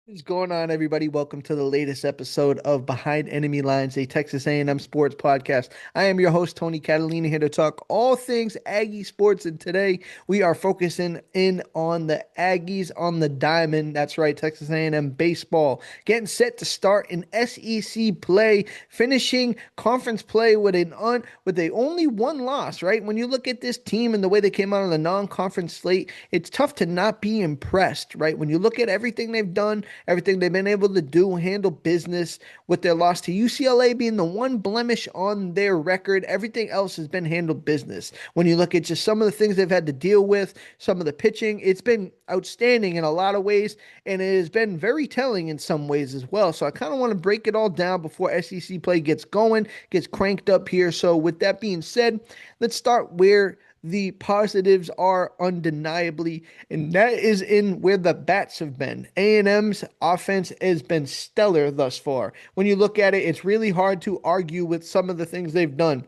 What's going on, everybody? Welcome to the latest episode of Behind Enemy Lines, a Texas A&M sports podcast. I am your host, Tony Catalina, here to talk all things Aggie sports. And today we are focusing in on the Aggies on the diamond. That's right, Texas A&M baseball getting set to start in SEC play, finishing conference play with a only one loss. Right, when you look at this team and the way they came out on the non-conference slate, it's tough to not be impressed. Right, when you look at everything they've done, everything they've been able to do, handle business with their loss to UCLA being the one blemish on their record. Everything else has been handled business. When you look at just some of the things they've had to deal with, some of the pitching, it's been outstanding in a lot of ways, and it has been very telling in some ways as well. So I kind of want to break it all down before SEC play gets going, gets cranked up here. So with that being said, let's start where the positives are undeniably, and that is in where the bats have been. A&M's offense has been stellar thus far. When you look at it, it's really hard to argue with some of the things they've done.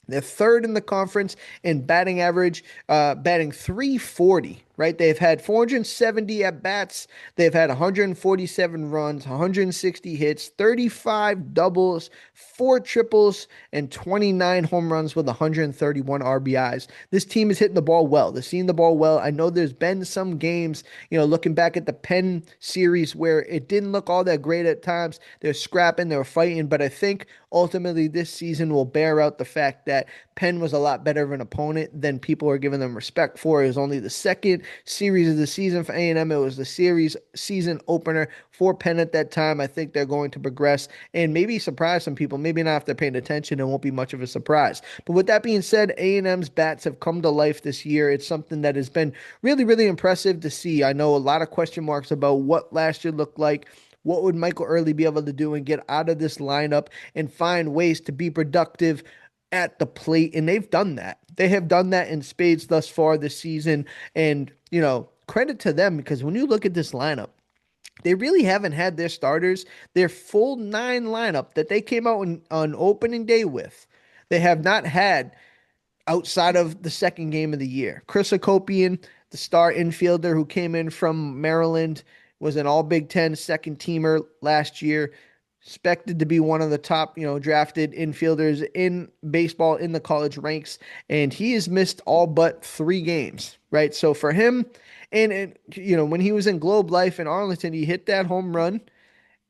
They're third in the conference in batting average, batting 340, right? They've had 470 at bats. They've had 147 runs, 160 hits, 35 doubles, four triples, and 29 home runs with 131 RBIs. This team is hitting the ball well. They're seeing the ball well. I know there's been some games, looking back at the Penn series where it didn't look all that great at times. They're scrapping, they're fighting, but I think ultimately this season will bear out the fact that Penn was a lot better of an opponent than people are giving them respect for. It was only the second series of the season for A&M. It was the season opener for Penn at that time. I think they're going to progress and maybe surprise some people. Maybe not if they're paying attention. It won't be much of a surprise. But with that being said, A&M's bats have come to life this year. It's something that has been really, really impressive to see. I know a lot of question marks about what last year looked like. What would Michael Early be able to do and get out of this lineup and find ways to be productive at the plate? And they've done that. They have done that in spades thus far this season. And, credit to them, because when you look at this lineup, they really haven't had their starters, their full nine lineup that they came out on opening day with. They have not had outside of the second game of the year. Chris Akopian, the star infielder who came in from Maryland, was an all Big Ten second teamer last year. Expected to be one of the top, drafted infielders in baseball in the college ranks. And he has missed all but 3 games, right? So for him, when he was in Globe Life in Arlington, he hit that home run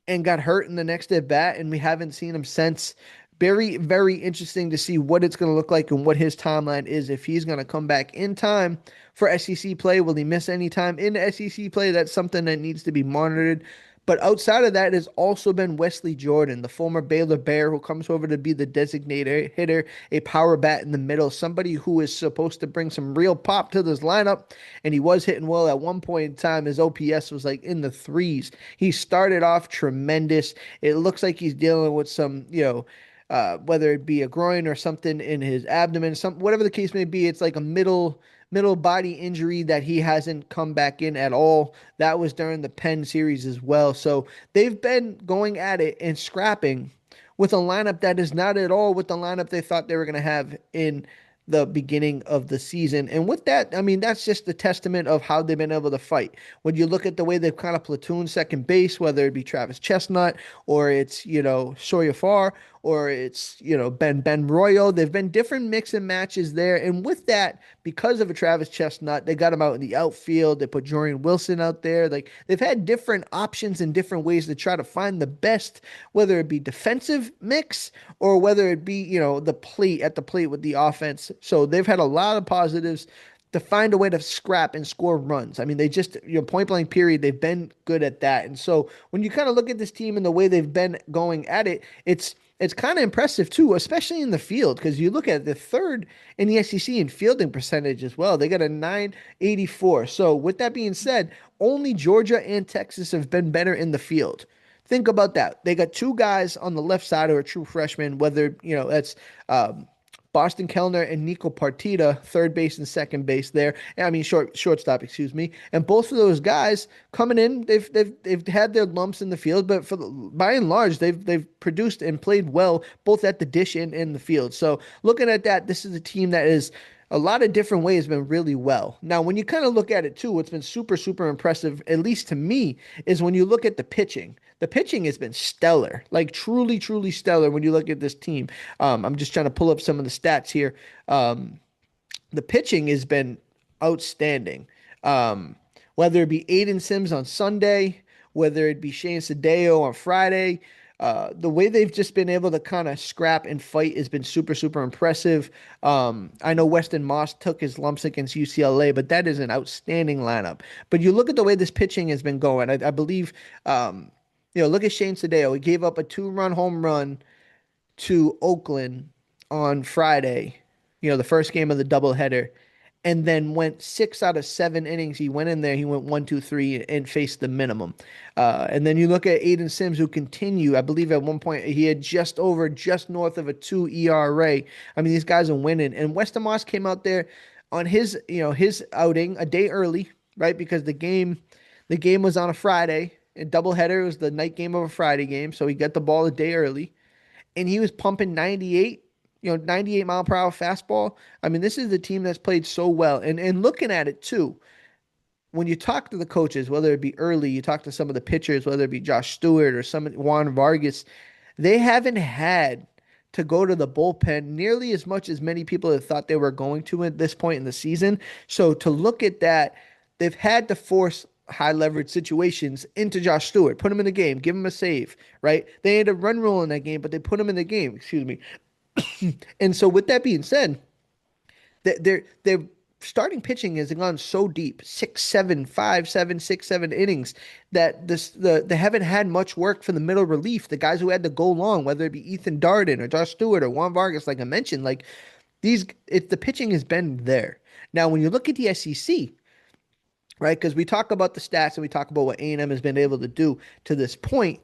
and got hurt in the next at bat, and we haven't seen him since. Very, very interesting to see what it's going to look like and what his timeline is. If he's going to come back in time for SEC play, will he miss any time in SEC play? That's something that needs to be monitored. But outside of that, has also been Wesley Jordan, the former Baylor Bear, who comes over to be the designated hitter, a power bat in the middle, somebody who is supposed to bring some real pop to this lineup. And he was hitting well at one point in time. His OPS was like in the threes. He started off tremendous. It looks like he's dealing with some, whether it be a groin or something in his abdomen, whatever the case may be. It's like a middle body injury that he hasn't come back in at all. That was during the Penn series as well. So they've been going at it and scrapping with a lineup that is not at all with the lineup they thought they were going to have in the beginning of the season. And with that, I mean, that's just a testament of how they've been able to fight. When you look at the way they've kind of platooned second base, whether it be Travis Chestnut or it's, Sawyer Farr or it's, Ben Royo, they've been different mix and matches there. And with that, because of a Travis Chestnut, they got him out in the outfield. They put Jorian Wilson out there. Like they've had different options and different ways to try to find the best, whether it be defensive mix or whether it be, the plate at the plate with the offense. So they've had a lot of positives to find a way to scrap and score runs. I mean, they just, point blank period, they've been good at that. And so when you kind of look at this team and the way they've been going at it, it's kind of impressive too, especially in the field, because you look at the third in the SEC in fielding percentage as well. They got a 984. So with that being said, only Georgia and Texas have been better in the field. Think about that. They got two guys on the left side who are true freshmen, whether, that's Boston Kellner and Nico Partita, third base and second base there. I mean, shortstop, excuse me. And both of those guys coming in, they've had their lumps in the field, but by and large, they've produced and played well both at the dish and in the field. So looking at that, this is a team that is a lot of different ways been really well. Now, when you kind of look at it too, what's been super, super impressive, at least to me, is when you look at the pitching. The pitching has been stellar, like truly, truly stellar when you look at this team. I'm just trying to pull up some of the stats here. Um, the pitching has been outstanding. Um, Whether it be Aiden Sims on Sunday, whether it be Shane Sadeo on Friday, the way they've just been able to kind of scrap and fight has been super, super impressive. I know Weston Moss took his lumps against UCLA, but that is an outstanding lineup. But you look at the way this pitching has been going. I believe, look at Shane Sadeo. He gave up a two-run home run to Oakland on Friday, the first game of the doubleheader, and then went 6 out of 7 innings. He went in there, he went 1, 2, 3, and faced the minimum. And then you look at Aiden Sims, who continue. I believe at one point he had just north of a 2 ERA. I mean, these guys are winning. And Weston Moss came out there on his outing a day early, right? Because the game was on a Friday. A doubleheader was the night game of a Friday game, so he got the ball a day early and he was pumping 98, 98 mile per hour fastball. I mean, this is the team that's played so well. And looking at it too, when you talk to the coaches, whether it be early, you talk to some of the pitchers, whether it be Josh Stewart or some Juan Vargas, they haven't had to go to the bullpen nearly as much as many people have thought they were going to at this point in the season. So to look at that, they've had to force high leverage situations into Josh Stewart, put him in the game, give him a save, right? They had a run rule in that game, but they put him in the game, excuse me. And so with that being said, their starting pitching has gone so deep, 6, 7, 5, 7, 6, 7 innings that they haven't had much work for the middle relief. The guys who had to go long, whether it be Ethan Darden or Josh Stewart or Juan Vargas, like I mentioned, like the pitching has been there. Now, when you look at the SEC, right, because we talk about the stats and we talk about what A&M has been able to do to this point.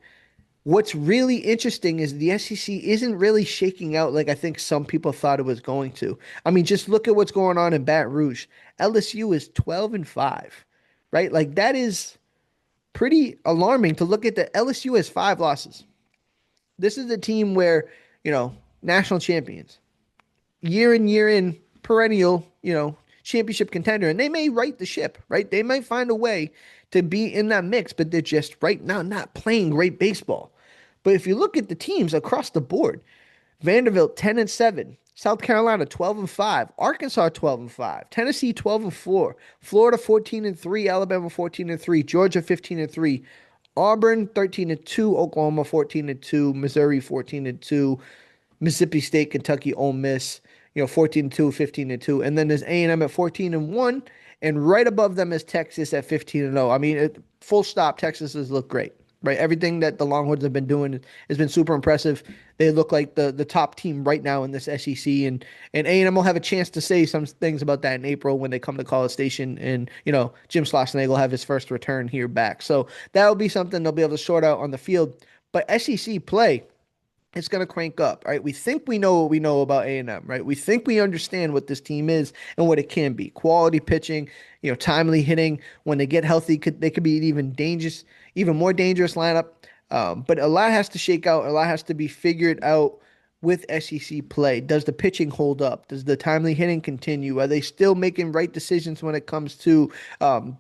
What's really interesting is the SEC isn't really shaking out like I think some people thought it was going to. I mean, just look at what's going on in Baton Rouge. LSU is 12-5, right? Like that is pretty alarming to look at. The LSU has 5 losses. This is a team where, national champions, year in, year in, perennial, championship contender, and they may right the ship, right? They might find a way to be in that mix, but they're just right now not playing great baseball. But if you look at the teams across the board, Vanderbilt 10-7, South Carolina 12-5, Arkansas 12-5, Tennessee 12-4, Florida 14-3, Alabama 14-3, Georgia 15-3, Auburn 13-2, Oklahoma 14-2, Missouri 14-2, Mississippi State, Kentucky, Ole Miss, 14-2, 15-2, and then there's A&M at 14-1, and right above them is Texas at 15-0. I mean, full stop. Texas has looked great, right? Everything that the Longhorns have been doing has been super impressive. They look like the top team right now in this SEC, and A&M will have a chance to say some things about that in April when they come to College Station, and Jim Schlossnagle will have his first return here back. So that will be something they'll be able to sort out on the field. But SEC play, it's going to crank up, right? We think we know what we know about A&M, right? We think we understand what this team is and what it can be. Quality pitching, timely hitting. When they get healthy, they could be an even more dangerous lineup. But a lot has to shake out. A lot has to be figured out with SEC play. Does the pitching hold up? Does the timely hitting continue? Are they still making right decisions when it comes to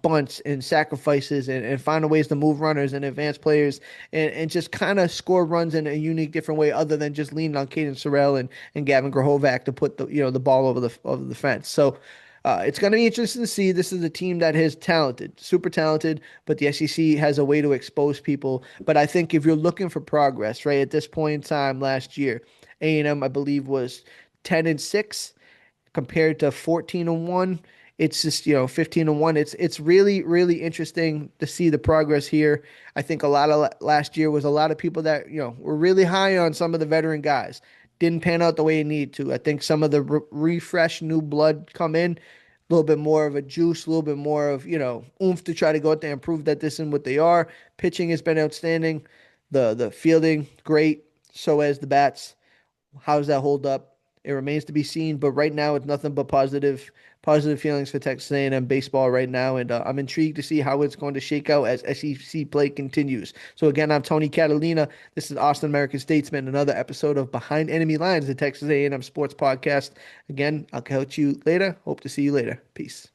bunts and sacrifices and finding ways to move runners and advance players and just kind of score runs in a unique, different way other than just leaning on Caden Sorrell and Gavin Grahovac to put the ball over the fence. So it's going to be interesting to see. This is a team that is talented, super talented, but the SEC has a way to expose people. But I think if you're looking for progress, right, at this point in time last year, A&M, I believe, was 10-6 compared to 14-1. It's just, 15-1. It's really, really interesting to see the progress here. I think a lot of last year was a lot of people that, were really high on some of the veteran guys. Didn't pan out the way it needed to. I think some of the refresh, new blood come in, a little bit more of a juice, a little bit more of, oomph to try to go out there and prove that this is what they are. Pitching has been outstanding. The fielding, great. So as the bats. How does that hold up? It remains to be seen, but right now it's nothing but positive positive feelings for Texas A&M baseball right now, and I'm intrigued to see how it's going to shake out as SEC play continues. So again, I'm Tony Catalina. This is Austin American Statesman, another episode of Behind Enemy Lines, the Texas A&M Sports Podcast. Again, I'll catch you later. Hope to see you later. Peace.